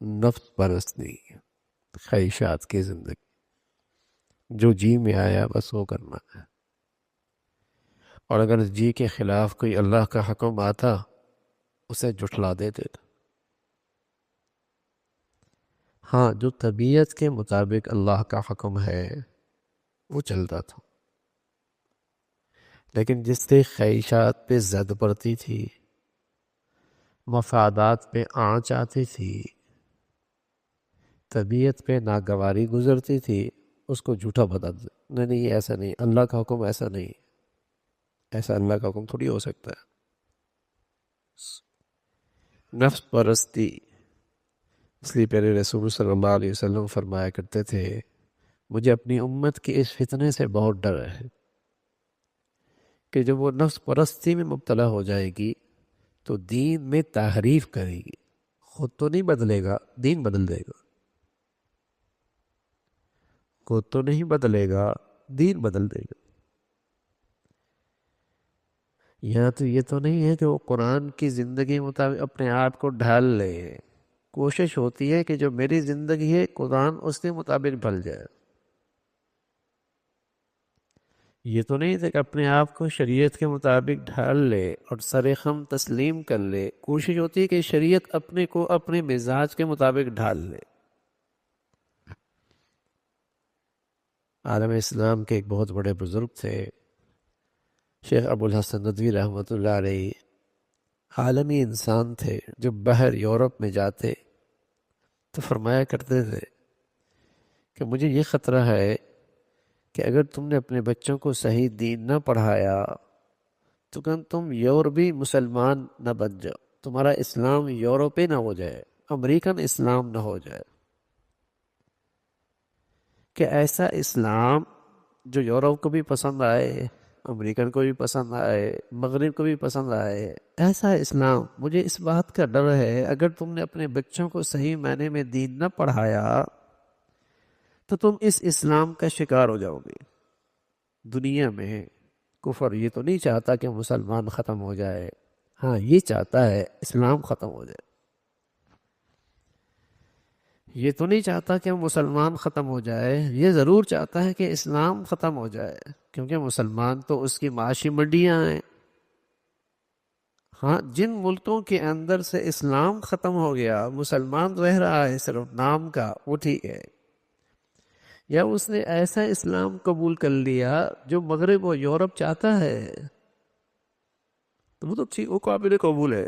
نفس پرستی، خواہشات کی زندگی، جو جی میں آیا بس وہ کرنا ہے۔ اور اگر اس جی کے خلاف کوئی اللہ کا حکم آتا اسے جھٹلا دیتے تھے۔ ہاں، جو طبیعت کے مطابق اللہ کا حکم ہے وہ چلتا تھا، لیکن جس سے خواہشات پہ زد پڑتی تھی، مفادات پہ آنچ آتی تھی، طبیعت پہ ناگواری گزرتی تھی، اس کو جھوٹا بتا دے، نہیں نہیں یہ ایسا نہیں، اللہ کا حکم ایسا نہیں، ایسا اللہ کا حکم تھوڑی ہو سکتا ہے۔ نفس پرستی، اس لیے پیارے رسول صلی اللہ علیہ وسلم فرمایا کرتے تھے مجھے اپنی امت کے اس فتنے سے بہت ڈر ہے کہ جب وہ نفس پرستی میں مبتلا ہو جائے گی تو دین میں تحریف کرے گی، خود تو نہیں بدلے گا، دین بدل دے گا، خود تو نہیں بدلے گا، دین بدل دے گا۔ یہاں تو یہ تو نہیں ہے کہ وہ قرآن کی زندگی مطابق اپنے آپ کو ڈھال لے، کوشش ہوتی ہے کہ جو میری زندگی ہے قرآن اس کے مطابق ڈھل جائے۔ یہ تو نہیں تھا کہ اپنے آپ کو شریعت کے مطابق ڈھال لے اور سر خم تسلیم کر لے، کوشش ہوتی ہے کہ شریعت اپنے کو اپنے مزاج کے مطابق ڈھال لے۔ عالم اسلام کے ایک بہت بڑے بزرگ تھے شیخ ابو الحسن ندوی رحمۃ اللہ علیہ، عالمی انسان تھے، جو باہر یورپ میں جاتے تو فرمایا کرتے تھے کہ مجھے یہ خطرہ ہے کہ اگر تم نے اپنے بچوں کو صحیح دین نہ پڑھایا تو کہ تم یورپی مسلمان نہ بن جاؤ، تمہارا اسلام یورپی نہ ہو جائے، امریکن اسلام نہ ہو جائے، کہ ایسا اسلام جو یورپ کو بھی پسند آئے، امریکن کو بھی پسند آئے، مغرب کو بھی پسند آئے، ایسا اسلام۔ مجھے اس بات کا ڈر ہے اگر تم نے اپنے بچوں کو صحیح معنی میں دین نہ پڑھایا تو تم اس اسلام کا شکار ہو جاؤ گے۔ دنیا میں کفر یہ تو نہیں چاہتا کہ مسلمان ختم ہو جائے، ہاں یہ چاہتا ہے اسلام ختم ہو جائے۔ یہ تو نہیں چاہتا کہ مسلمان ختم ہو جائے، یہ ضرور چاہتا ہے کہ اسلام ختم ہو جائے، کیونکہ مسلمان تو اس کی معاشی منڈیاں ہیں۔ ہاں، جن ملکوں کے اندر سے اسلام ختم ہو گیا، مسلمان رہ رہا ہے صرف نام کا، وہ ٹھیک ہے۔ یا اس نے ایسا اسلام قبول کر لیا جو مغرب و یورپ چاہتا ہے، تو وہ تو ٹھیک، وہ قابل قبول ہے۔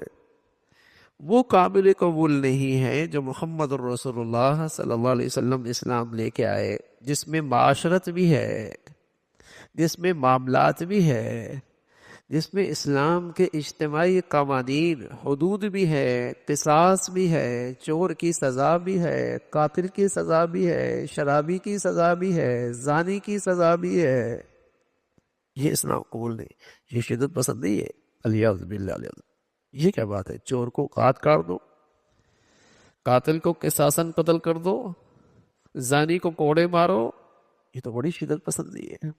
وہ قابل قبول نہیں ہے جو محمد الرسول اللہ صلی اللہ علیہ وسلم اسلام لے کے آئے، جس میں معاشرت بھی ہے، جس میں معاملات بھی ہے، جس میں اسلام کے اجتماعی قوانین، حدود بھی ہے، قصاص بھی ہے، چور کی سزا بھی ہے، قاتل کی سزا بھی ہے، شرابی کی سزا بھی ہے، زانی کی سزا بھی ہے۔ یہ اسلام قبول نہیں، یہ شدت پسند نہیں ہے، الیاذ باللہ الیاذ۔ یہ کیا بات ہے، چور کو کاٹ دو، قاتل کو قصاصاً قتل کر دو، زانی کو کوڑے مارو، یہ تو بڑی شدت پسندی ہے،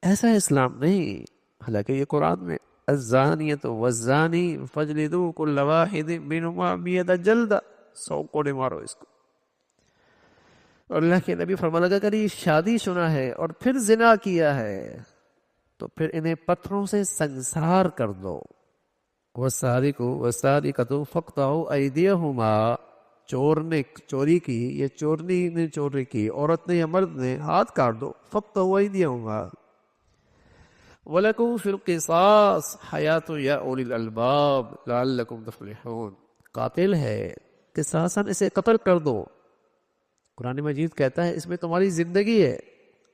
ایسا اسلام نہیں۔ حالانکہ یہ قرآن میں الزانیۃ والزانی فاجلدوا کل واحد منہما 100 جلدہ، 100 کوڑے مارو اس کو۔ اور اللہ کے نبی فرمانے لگا اگر یہ شادی شدہ ہے اور پھر زنا کیا ہے تو پھر انہیں پتھروں سے سنگسار کر دو۔ والسارق والسارقۃ فاقطعوا ایدیہما، چور نے چوری کی، یہ چورنی نے چوری کی، عورت نے یا مرد نے، ہاتھ کاٹ دو، فاقطعوا ایدیہما وَلَكُمْ فِي الْقِصَاصِ حَيَاةٌ يَا أُولِي الْأَلْبَابِ لَعَلَّكُمْ تُفْلِحُونَ۔ قاتل ہے، قصاصاً اسے قتل کر دو۔ قرآن مجید کہتا ہے اس میں تمہاری زندگی ہے۔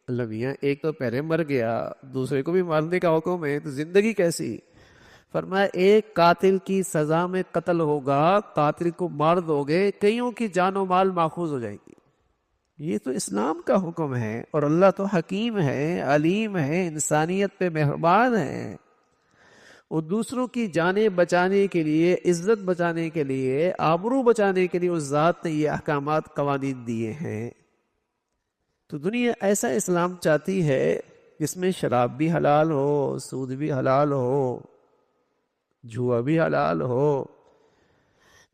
اللہ میاں ایک تو پہلے مر گیا، دوسرے کو بھی مارنے کا حکم ہے، تو زندگی کیسی؟ فرمایا ایک قاتل کی سزا میں قتل ہوگا، قاتل کو مار دو گے، کئیوں کی جان و مال ماخوذ ہو جائے گی۔ یہ تو اسلام کا حکم ہے، اور اللہ تو حکیم ہے، علیم ہے، انسانیت پہ مہربان ہے۔ وہ دوسروں کی جانیں بچانے کے لیے، عزت بچانے کے لیے، آبرو بچانے کے لیے اس ذات نے یہ احکامات، قوانین دیے ہیں۔ تو دنیا ایسا اسلام چاہتی ہے جس میں شراب بھی حلال ہو، سود بھی حلال ہو، جوا بھی حلال ہو،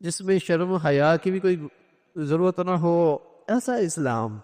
جس میں شرم حیا کی بھی کوئی ضرورت نہ ہو ایسا اسلام